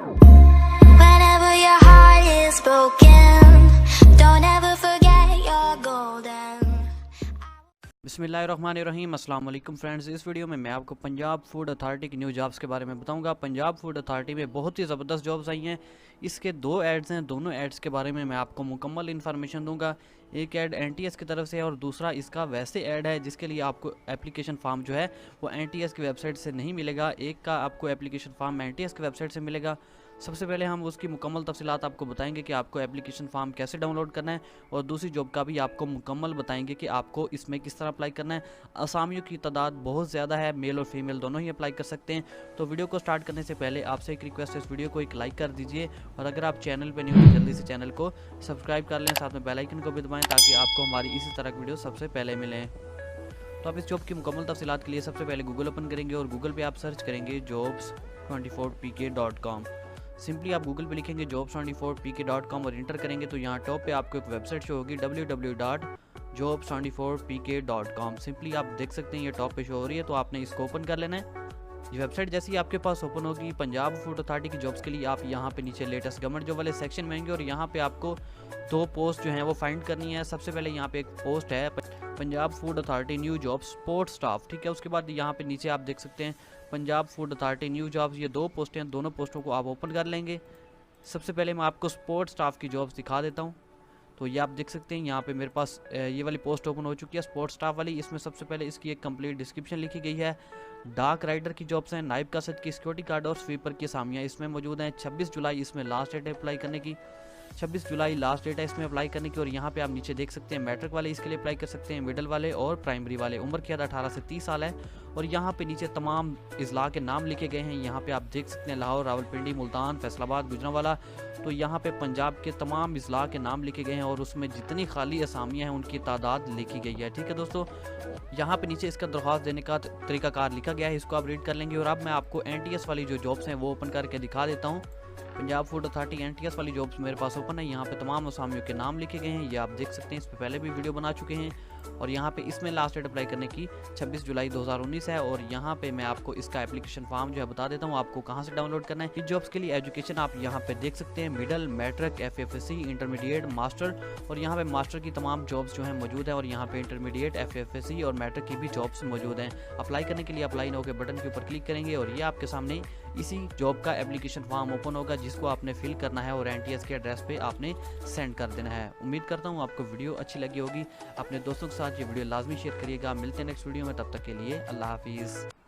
Whenever your heart is broken, don't ever forget you're golden. बिस्मिल्लाहिर्रहमानिर्रहीम। अस्सलाम वालेकुम friends, इस वीडियो में मैं आपको पंजाब फूड अथॉरिटी की न्यू जॉब्स के बारे में बताऊंगा। पंजाब फूड अथॉरिटी में बहुत ही ज़बरदस्त जॉब्स आई हैं। इसके दो एड्स हैं, दोनों एड्स के बारे में मैं आपको मुकम्मल इन्फॉर्मेशन दूंगा। एक ऐड एनटीएस की तरफ से है और दूसरा इसका वैसे ऐड है जिसके लिए आपको एप्लीकेशन फॉर्म जो है वो एनटीएस की वेबसाइट से नहीं मिलेगा। एक का आपको एप्लीकेशन फॉर्म एनटीएस की वेबसाइट से मिलेगा। सबसे पहले हम उसकी मुकम्मल तफसीलात आपको बताएंगे कि आपको एप्लीकेशन फॉर्म कैसे डाउनलोड करना है, और दूसरी जॉब का भी आपको मुकम्मल बताएंगे कि आपको इसमें किस तरह अप्लाई करना है। असामियों की तादाद बहुत ज़्यादा है, मेल और फीमेल दोनों ही अप्लाई कर सकते हैं। तो वीडियो को स्टार्ट करने से पहले आपसे एक रिक्वेस्ट है, इस वीडियो को एक लाइक कर दीजिए, और अगर आप चैनल पर न्यू हो जल्दी से चैनल को सब्सक्राइब कर लें, साथ में बेल आइकन को भी दबाएँ ताकि आपको हमारी इसी तरह की वीडियो सबसे पहले मिलें। तो आप इस जॉब की मुकम्मल तफसीलात के लिए सबसे पहले गूगल ओपन करेंगे और गूगल पे आप सर्च करेंगे jobs24pk.com। सिंपली आप गूगल पे लिखेंगे jobs24pk.com और इंटर करेंगे तो यहाँ टॉप पे आपको एक वेबसाइट शो होगी www.jobs24pk.com। सिंपली आप देख सकते हैं ये टॉप पे शो हो रही है, तो आपने इसको ओपन कर लेना है। ये वेबसाइट जैसे ही आपके पास ओपन होगी, पंजाब फूड अथॉरिटी की जॉब्स के लिए आप यहाँ पे नीचे लेटेस्ट गवर्नमेंट जॉब वाले सेक्शन में आएंगे और यहाँ पे आपको दो पोस्ट जो हैं वो फाइंड करनी है। सबसे पहले यहाँ पे एक पोस्ट है Punjab food authority new job support staff, ठीक है। उसके बाद यहाँ पे नीचे आप देख सकते हैं Punjab food authority new jobs, ये दो पोस्टें हैं, दोनों पोस्टों को आप ओपन कर लेंगे। सबसे पहले मैं आपको सपोर्ट स्टाफ की जॉब्स दिखा देता हूँ। तो ये आप देख सकते हैं यहाँ पे मेरे पास ये वाली पोस्ट ओपन हो चुकी है सपोर्ट स्टाफ वाली। इसमें सबसे पहले इसकी एक कंप्लीट डिस्क्रिप्शन लिखी गई है। डाक राइडर की जॉब्स हैं, नायब कासद की, सिक्योरिटी गार्ड और स्वीपर की असामियाँ इसमें मौजूद हैं। 26 जुलाई इसमें लास्ट डेट है अप्लाई करने की, 26 जुलाई लास्ट डेट है इसमें अप्लाई करने की। और यहाँ पे आप नीचे देख सकते हैं मैट्रिक वाले इसके लिए अप्लाई कर सकते हैं, मिडिल वाले और प्राइमरी वाले। उम्र की हद 18 से 30 साल है। और यहाँ पे नीचे तमाम इजला के नाम लिखे गए हैं। यहाँ पे आप देख सकते हैं लाहौर, रावलपिंडी, मुल्तान, फैसलाबाद, गुजरांवाला। तो यहाँ पे पंजाब के तमाम इजला के नाम लिखे गए हैं और उसमें जितनी खाली असामियाँ हैं उनकी तादाद लिखी गई है, ठीक है दोस्तों। यहाँ पे नीचे इसका दरख्वास्त देने का तरीकाकार लिखा गया है, इसको आप रीड कर लेंगे। और अब मैं आपको एनटीएस वाली जो जॉब्स हैं वो ओपन करके दिखा देता हूँ। पंजाब फूड अथॉरिटी एनटीएस वाली जॉब्स मेरे पास ओपन है। यहाँ पे तमाम असामियों के नाम लिखे गए हैं, ये आप देख सकते हैं। इस पर पहले भी वीडियो बना चुके हैं। और यहाँ पे इसमें लास्ट डेट अप्लाई करने की 26 जुलाई 2019 है। और यहाँ पे मैं आपको इसका एप्लीकेशन फॉर्म जो है बता देता हूँ आपको कहाँ से डाउनलोड करना है। इस जॉब्स के लिए एजुकेशन आप यहाँ पे देख सकते हैं, मिडल, मैट्रिक, एफएफएससी, इंटरमीडिएट, मास्टर। और यहाँ पे मास्टर की तमाम जॉब्स जो है मौजूद है। और यहाँ पे इंटरमीडिएट, एफएफएससी और मैट्रिक की भी जॉब्स मौजूद हैं। अप्लाई करने के लिए अप्लाई नाउ के बटन के ऊपर क्लिक करेंगे और ये आपके सामने इसी जॉब का एप्लीकेशन फॉर्म ओपन होगा जिसको आपने फिल करना है और एनटीएस के एड्रेस पे आपने सेंड कर देना है। उम्मीद करता हूँ आपको वीडियो अच्छी लगी होगी। अपने दोस्तों के साथ ये वीडियो लाजमी शेयर करिएगा। मिलते हैं नेक्स्ट वीडियो में, तब तक के लिए अल्लाह हाफिज़।